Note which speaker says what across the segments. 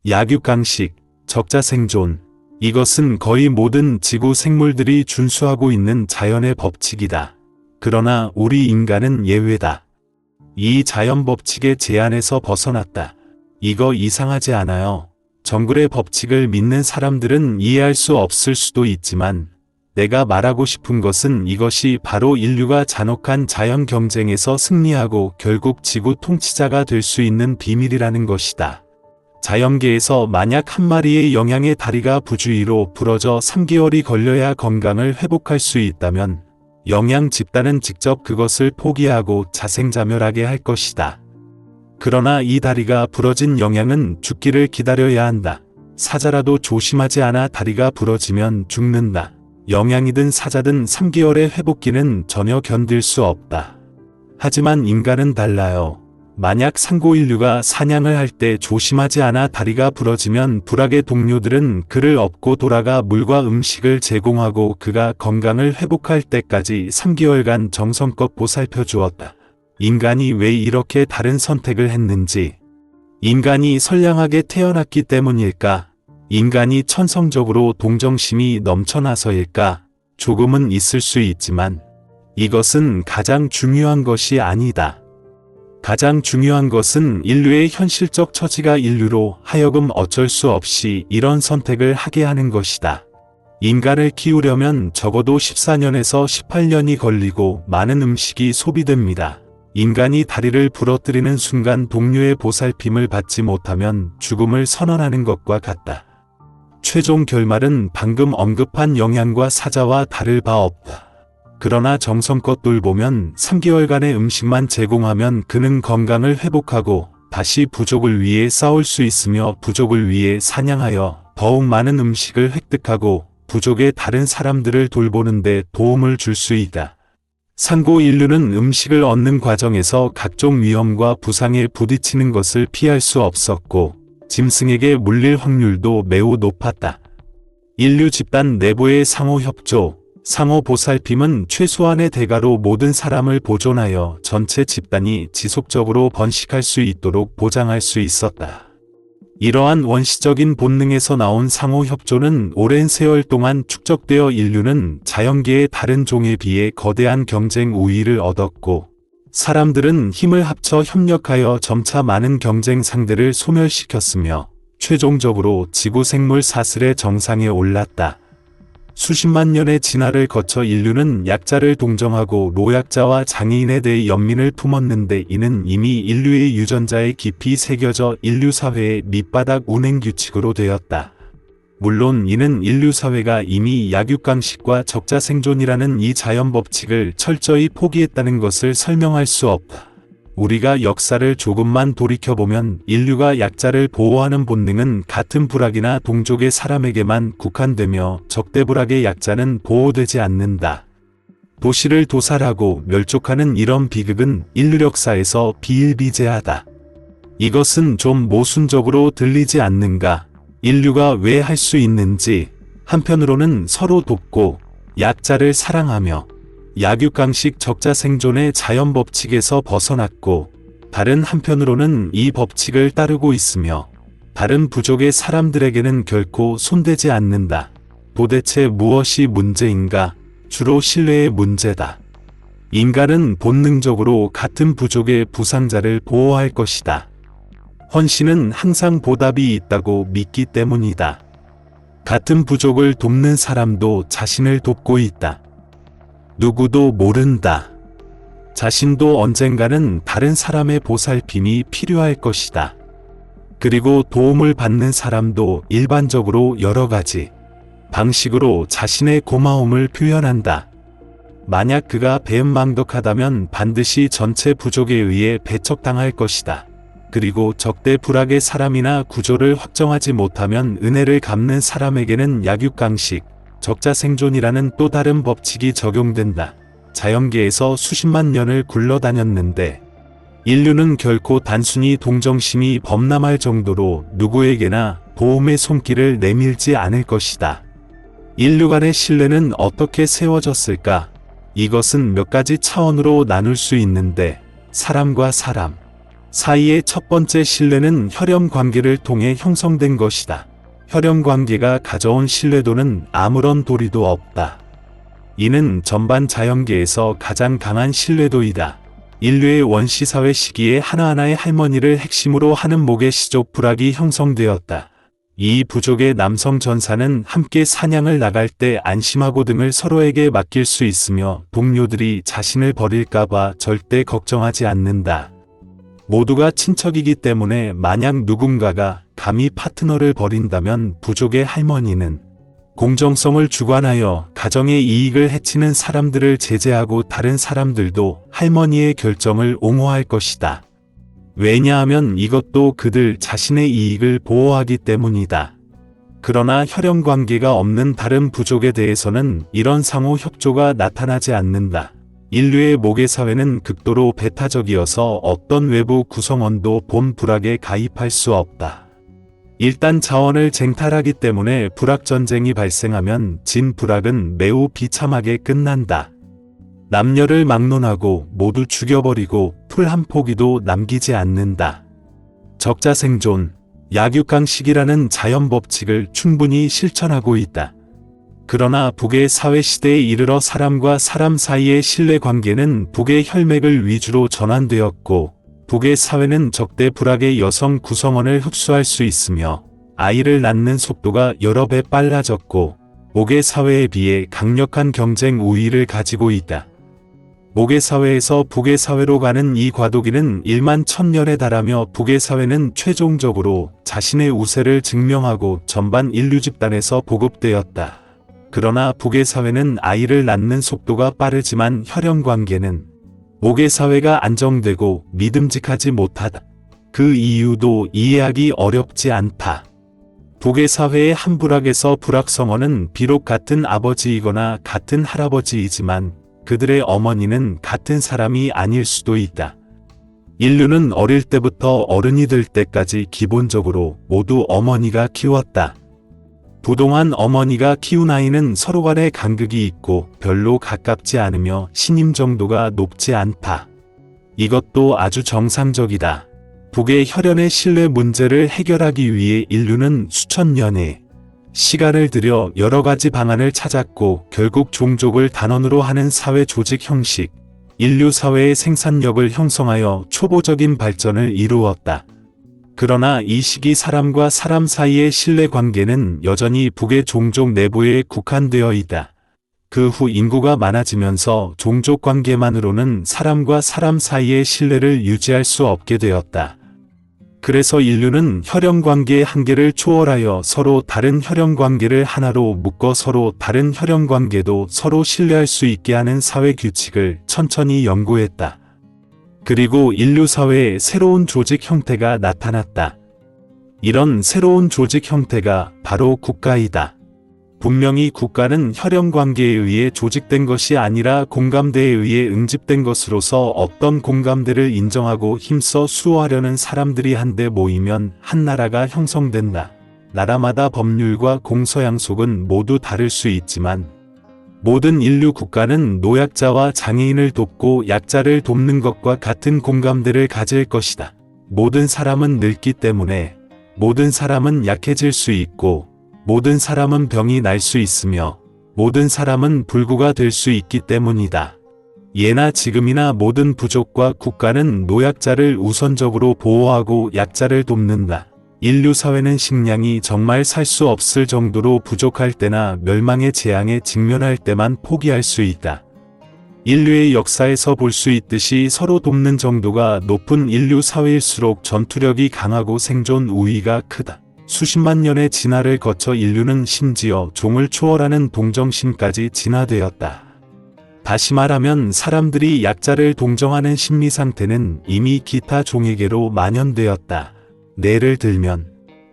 Speaker 1: 약육강식, 적자생존. 이것은 거의 모든 지구 생물들이 준수하고 있는 자연의 법칙이다. 그러나 우리 인간은 예외다. 이 자연 법칙의 제한에서 벗어났다. 이거 이상하지 않아요? 정글의 법칙을 믿는 사람들은 이해할 수 없을 수도 있지만 내가 말하고 싶은 것은 이것이 바로 인류가 잔혹한 자연 경쟁에서 승리하고 결국 지구 통치자가 될 수 있는 비밀이라는 것이다. 자연계에서 만약 한 마리의 영양의 다리가 부주의로 부러져 3개월이 걸려야 건강을 회복할 수 있다면 영양 집단은 직접 그것을 포기하고 자생자멸하게 할 것이다. 그러나 이 다리가 부러진 영양은 죽기를 기다려야 한다. 사자라도 조심하지 않아 다리가 부러지면 죽는다. 영양이든 사자든 3개월의 회복기는 전혀 견딜 수 없다. 하지만 인간은 달라요. 만약 상고인류가 사냥을 할 때 조심하지 않아 다리가 부러지면 불악의 동료들은 그를 업고 돌아가 물과 음식을 제공하고 그가 건강을 회복할 때까지 3개월간 정성껏 보살펴 주었다. 인간이 왜 이렇게 다른 선택을 했는지. 인간이 선량하게 태어났기 때문일까? 인간이 천성적으로 동정심이 넘쳐나서일까? 조금은 있을 수 있지만 이것은 가장 중요한 것이 아니다. 가장 중요한 것은 인류의 현실적 처지가 인류로 하여금 어쩔 수 없이 이런 선택을 하게 하는 것이다. 인간을 키우려면 적어도 14년에서 18년이 걸리고 많은 음식이 소비됩니다. 인간이 다리를 부러뜨리는 순간 동료의 보살핌을 받지 못하면 죽음을 선언하는 것과 같다. 최종 결말은 방금 언급한 영양과 사자와 다를 바 없다. 그러나 정성껏 돌보면 3개월간의 음식만 제공하면 그는 건강을 회복하고 다시 부족을 위해 싸울 수 있으며 부족을 위해 사냥하여 더욱 많은 음식을 획득하고 부족의 다른 사람들을 돌보는 데 도움을 줄 수 있다. 상고 인류는 음식을 얻는 과정에서 각종 위험과 부상에 부딪히는 것을 피할 수 없었고 짐승에게 물릴 확률도 매우 높았다. 인류 집단 내부의 상호 협조, 상호 보살핌은 최소한의 대가로 모든 사람을 보존하여 전체 집단이 지속적으로 번식할 수 있도록 보장할 수 있었다. 이러한 원시적인 본능에서 나온 상호 협조는 오랜 세월 동안 축적되어 인류는 자연계의 다른 종에 비해 거대한 경쟁 우위를 얻었고 사람들은 힘을 합쳐 협력하여 점차 많은 경쟁 상대를 소멸시켰으며 최종적으로 지구 생물 사슬의 정상에 올랐다. 수십만 년의 진화를 거쳐 인류는 약자를 동정하고 노약자와 장애인에 대해 연민을 품었는데 이는 이미 인류의 유전자에 깊이 새겨져 인류 사회의 밑바닥 운행 규칙으로 되었다. 물론 이는 인류 사회가 이미 약육강식과 적자생존이라는 이 자연 법칙을 철저히 포기했다는 것을 설명할 수 없다. 우리가 역사를 조금만 돌이켜보면 인류가 약자를 보호하는 본능은 같은 부락이나 동족의 사람에게만 국한되며 적대부락의 약자는 보호되지 않는다. 도시를 도살하고 멸족하는 이런 비극은 인류 역사에서 비일비재하다. 이것은 좀 모순적으로 들리지 않는가? 인류가 왜 할 수 있는지, 한편으로는 서로 돕고 약자를 사랑하며 약육강식 적자생존의 자연 법칙에서 벗어났고 다른 한편으로는 이 법칙을 따르고 있으며 다른 부족의 사람들에게는 결코 손대지 않는다. 도대체 무엇이 문제인가? 주로 신뢰의 문제다. 인간은 본능적으로 같은 부족의 부상자를 보호할 것이다. 헌신은 항상 보답이 있다고 믿기 때문이다. 같은 부족을 돕는 사람도 자신을 돕고 있다. 누구도 모른다. 자신도 언젠가는 다른 사람의 보살핌이 필요할 것이다. 그리고 도움을 받는 사람도 일반적으로 여러 가지 방식으로 자신의 고마움을 표현한다. 만약 그가 배은망덕하다면 반드시 전체 부족에 의해 배척당할 것이다. 그리고 적대 불악의 사람이나 구조를 확정하지 못하면 은혜를 갚는 사람에게는 약육강식, 적자생존이라는 또 다른 법칙이 적용된다. 자연계에서 수십만 년을 굴러다녔는데 인류는 결코 단순히 동정심이 범람할 정도로 누구에게나 도움의 손길을 내밀지 않을 것이다. 인류 간의 신뢰는 어떻게 세워졌을까? 이것은 몇 가지 차원으로 나눌 수 있는데 사람과 사람, 사이의 첫 번째 신뢰는 혈연 관계를 통해 형성된 것이다. 혈연 관계가 가져온 신뢰도는 아무런 도리도 없다. 이는 전반 자연계에서 가장 강한 신뢰도이다. 인류의 원시사회 시기에 하나하나의 할머니를 핵심으로 하는 목의 시족 부락이 형성되었다. 이 부족의 남성 전사는 함께 사냥을 나갈 때 안심하고 등을 서로에게 맡길 수 있으며 동료들이 자신을 버릴까봐 절대 걱정하지 않는다. 모두가 친척이기 때문에 만약 누군가가 감히 파트너를 버린다면 부족의 할머니는 공정성을 주관하여 가정의 이익을 해치는 사람들을 제재하고 다른 사람들도 할머니의 결정을 옹호할 것이다. 왜냐하면 이것도 그들 자신의 이익을 보호하기 때문이다. 그러나 혈연 관계가 없는 다른 부족에 대해서는 이런 상호 협조가 나타나지 않는다. 인류의 모계사회는 극도로 배타적이어서 어떤 외부 구성원도 본 부락에 가입할 수 없다. 일단 자원을 쟁탈하기 때문에 부락전쟁이 발생하면 진 부락은 매우 비참하게 끝난다. 남녀를 막론하고 모두 죽여버리고 풀 한 포기도 남기지 않는다. 적자생존, 약육강식이라는 자연법칙을 충분히 실천하고 있다. 그러나 북의 사회시대에 이르러 사람과 사람 사이의 신뢰관계는 북의 혈맥을 위주로 전환되었고 북의 사회는 적대 불악의 여성 구성원을 흡수할 수 있으며 아이를 낳는 속도가 여러 배 빨라졌고 목의 사회에 비해 강력한 경쟁 우위를 가지고 있다. 목의 사회에서 북의 사회로 가는 이 과도기는 1만 1000년에 달하며 북의 사회는 최종적으로 자신의 우세를 증명하고 전반 인류 집단에서 보급되었다. 그러나 북의 사회는 아이를 낳는 속도가 빠르지만 혈연 관계는 목의 사회가 안정되고 믿음직하지 못하다. 그 이유도 이해하기 어렵지 않다. 북의 사회의 한 부락에서 부락성원은 비록 같은 아버지이거나 같은 할아버지이지만 그들의 어머니는 같은 사람이 아닐 수도 있다. 인류는 어릴 때부터 어른이 될 때까지 기본적으로 모두 어머니가 키웠다. 부동한 어머니가 키운 아이는 서로 간에 간극이 있고 별로 가깝지 않으며 신임 정도가 높지 않다. 이것도 아주 정상적이다. 북의 혈연의 신뢰 문제를 해결하기 위해 인류는 수천 년의 시간을 들여 여러 가지 방안을 찾았고 결국 종족을 단원으로 하는 사회 조직 형식, 인류 사회의 생산력을 형성하여 초보적인 발전을 이루었다. 그러나 이 시기 사람과 사람 사이의 신뢰 관계는 여전히 북의 종족 내부에 국한되어 있다. 그 후 인구가 많아지면서 종족 관계만으로는 사람과 사람 사이의 신뢰를 유지할 수 없게 되었다. 그래서 인류는 혈연 관계의 한계를 초월하여 서로 다른 혈연 관계를 하나로 묶어 서로 다른 혈연 관계도 서로 신뢰할 수 있게 하는 사회 규칙을 천천히 연구했다. 그리고 인류 사회에 새로운 조직 형태가 나타났다. 이런 새로운 조직 형태가 바로 국가이다. 분명히 국가는 혈연 관계에 의해 조직된 것이 아니라 공감대에 의해 응집된 것으로서 어떤 공감대를 인정하고 힘써 수호하려는 사람들이 한데 모이면 한 나라가 형성된다. 나라마다 법률과 공서양속은 모두 다를 수 있지만 모든 인류 국가는 노약자와 장애인을 돕고 약자를 돕는 것과 같은 공감대를 가질 것이다. 모든 사람은 늙기 때문에 모든 사람은 약해질 수 있고 모든 사람은 병이 날 수 있으며 모든 사람은 불구가 될 수 있기 때문이다. 예나 지금이나 모든 부족과 국가는 노약자를 우선적으로 보호하고 약자를 돕는다. 인류 사회는 식량이 정말 살 수 없을 정도로 부족할 때나 멸망의 재앙에 직면할 때만 포기할 수 있다. 인류의 역사에서 볼 수 있듯이 서로 돕는 정도가 높은 인류 사회일수록 전투력이 강하고 생존 우위가 크다. 수십만 년의 진화를 거쳐 인류는 심지어 종을 초월하는 동정심까지 진화되었다. 다시 말하면 사람들이 약자를 동정하는 심리 상태는 이미 기타 종에게로 만연되었다. 예를 들면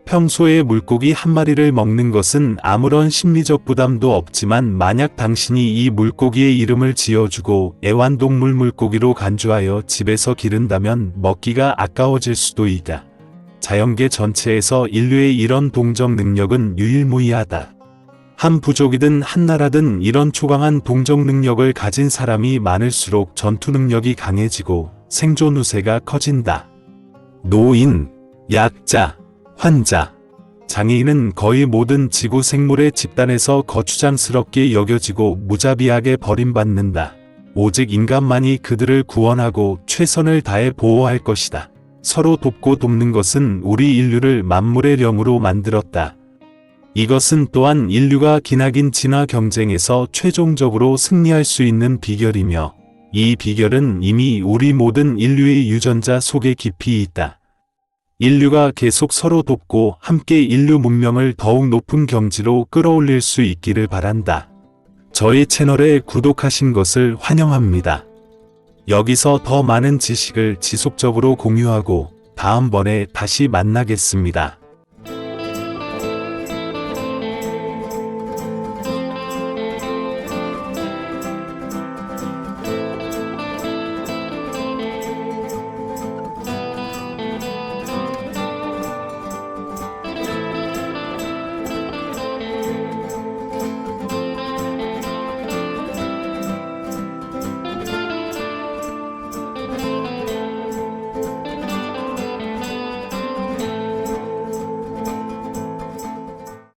Speaker 1: 평소에 물고기 한 마리를 먹는 것은 아무런 심리적 부담도 없지만 만약 당신이 이 물고기의 이름을 지어주고 애완동물 물고기로 간주하여 집에서 기른다면 먹기가 아까워질 수도 있다. 자연계 전체에서 인류의 이런 동정 능력은 유일무이하다. 한 부족이든 한 나라든 이런 초강한 동정 능력을 가진 사람이 많을수록 전투 능력이 강해지고 생존 우세가 커진다. 노인, 약자, 환자, 장애인은 거의 모든 지구 생물의 집단에서 거추장스럽게 여겨지고 무자비하게 버림받는다. 오직 인간만이 그들을 구원하고 최선을 다해 보호할 것이다. 서로 돕고 돕는 것은 우리 인류를 만물의 령으로 만들었다. 이것은 또한 인류가 기나긴 진화 경쟁에서 최종적으로 승리할 수 있는 비결이며, 이 비결은 이미 우리 모든 인류의 유전자 속에 깊이 있다. 인류가 계속 서로 돕고 함께 인류 문명을 더욱 높은 경지로 끌어올릴 수 있기를 바란다. 저희 채널에 구독하신 것을 환영합니다. 여기서 더 많은 지식을 지속적으로 공유하고 다음번에 다시 만나겠습니다.